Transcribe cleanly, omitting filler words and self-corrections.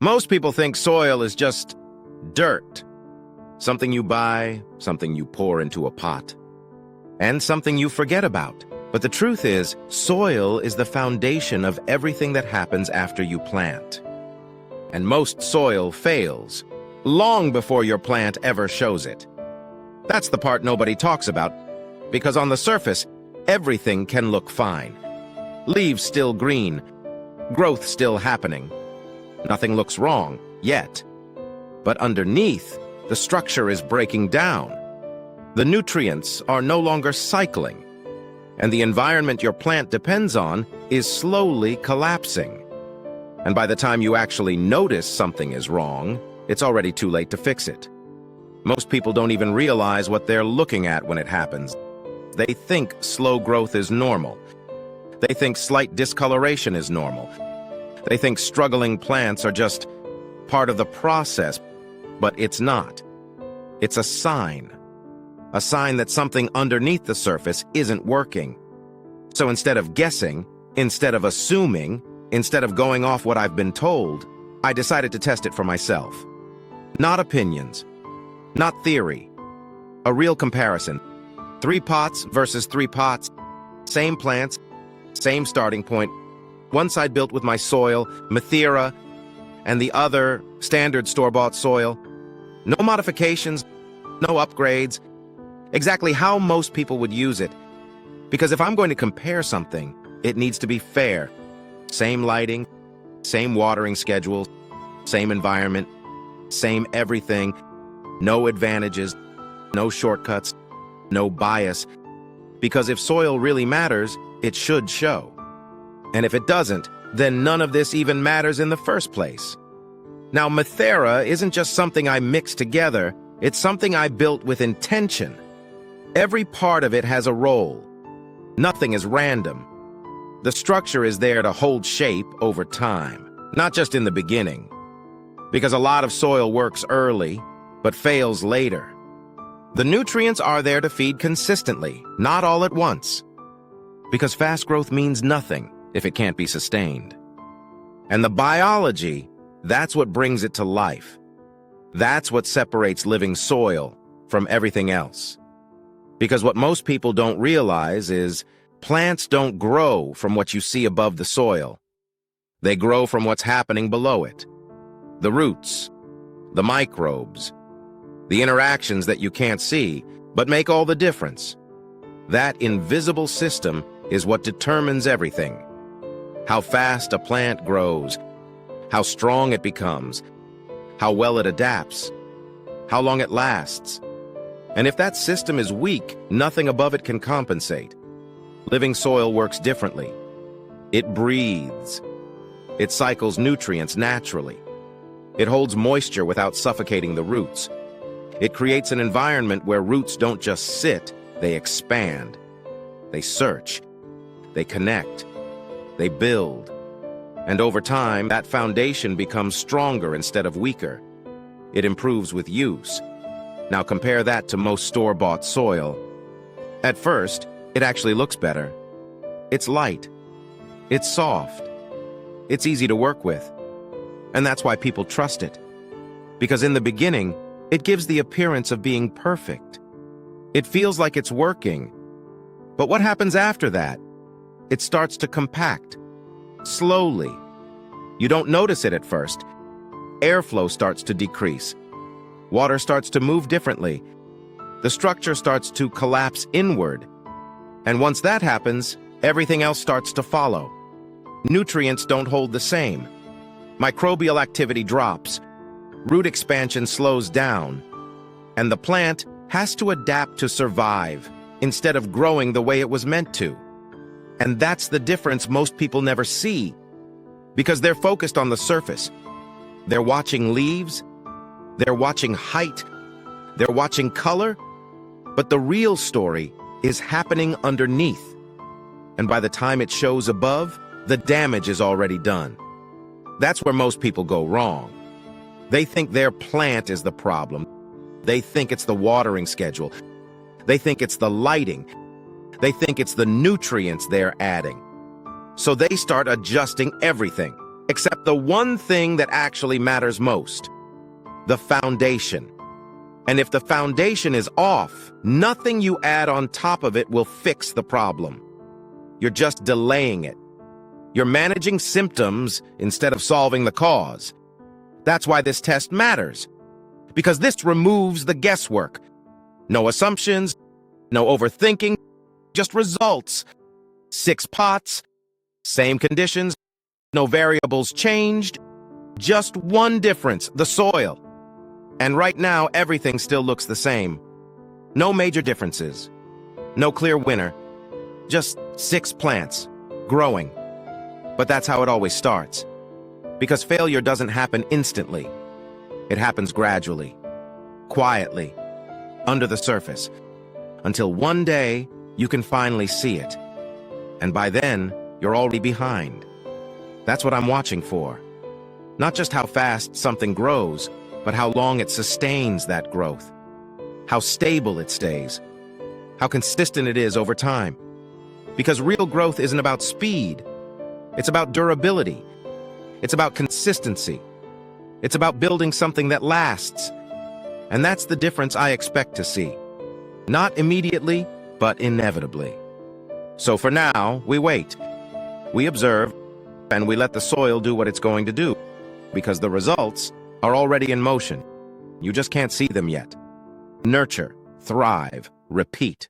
Most people think soil is just dirt, something you buy, something you pour into a pot, and something you forget about. But the truth is, soil is the foundation of everything that happens after you plant. And most soil fails long before your plant ever shows it. That's the part nobody talks about, because on the surface, everything can look fine. Leaves still green, growth still happening. Nothing looks wrong, yet. But underneath, the structure is breaking down. The nutrients are no longer cycling, and the environment your plant depends on is slowly collapsing. And by the time you actually notice something is wrong, it's already too late to fix it. Most people don't even realize what they're looking at when it happens. They think slow growth is normal. They think slight discoloration is normal. They think struggling plants are just part of the process, but it's not. It's a sign that something underneath the surface isn't working. So instead of guessing, instead of assuming, instead of going off what I've been told, I decided to test it for myself. Not opinions, not theory, a real comparison. 3 pots versus 3 pots, same plants, same starting point. One side built with my soil, Mythera, and the other standard store-bought soil. No modifications, no upgrades. Exactly how most people would use it. Because if I'm going to compare something, it needs to be fair. Same lighting, same watering schedule, same environment, same everything. No advantages, no shortcuts, no bias. Because if soil really matters, it should show. And if it doesn't, then none of this even matters in the first place. Now, Mythera isn't just something I mixed together, it's something I built with intention. Every part of it has a role. Nothing is random. The structure is there to hold shape over time, not just in the beginning. Because a lot of soil works early, but fails later. The nutrients are there to feed consistently, not all at once. Because fast growth means nothing if it can't be sustained. And the biology, that's what brings it to life. That's what separates living soil from everything else. Because what most people don't realize is plants don't grow from what you see above the soil. They grow from what's happening below it. The roots, the microbes, the interactions that you can't see, but make all the difference. That invisible system is what determines everything. How fast a plant grows, how strong it becomes, how well it adapts, how long it lasts. And if that system is weak, nothing above it can compensate. Living soil works differently. It breathes. It cycles nutrients naturally. It holds moisture without suffocating the roots. It creates an environment where roots don't just sit, they expand. They search. They connect. They build. And over time, that foundation becomes stronger instead of weaker. It improves with use. Now compare that to most store-bought soil. At first, it actually looks better. It's light. It's soft. It's easy to work with. And that's why people trust it. Because in the beginning, it gives the appearance of being perfect. It feels like it's working. But what happens after that? It starts to compact. Slowly. You don't notice it at first. Airflow starts to decrease. Water starts to move differently. The structure starts to collapse inward. And once that happens, everything else starts to follow. Nutrients don't hold the same. Microbial activity drops. Root expansion slows down. And the plant has to adapt to survive instead of growing the way it was meant to. And that's the difference most people never see. Because they're focused on the surface. They're watching leaves. They're watching height, they're watching color, but the real story is happening underneath. And by the time it shows above, the damage is already done. That's where most people go wrong. They think their plant is the problem. They think it's the watering schedule. They think it's the lighting. They think it's the nutrients they're adding. So they start adjusting everything. except the one thing that actually matters most, the foundation. And if the foundation is off, nothing you add on top of it will fix the problem. You're just delaying it. You're managing symptoms instead of solving the cause. That's why this test matters, because this removes the guesswork. No assumptions, no overthinking, just results. 6 pots, same conditions, no variables changed, just one difference, the soil. And right now, everything still looks the same. No major differences, no clear winner, just 6 plants, growing. But that's how it always starts. Because failure doesn't happen instantly. It happens gradually, quietly, under the surface, until one day you can finally see it. And by then, you're already behind. That's what I'm watching for. Not just how fast something grows, but how long it sustains that growth. How stable it stays. How consistent it is over time. Because real growth isn't about speed. It's about durability. It's about consistency. It's about building something that lasts. And that's the difference I expect to see. Not immediately, but inevitably. So for now, we wait. We observe, and we let the soil do what it's going to do, because the results are already in motion. You just can't see them yet. Nurture, thrive, repeat.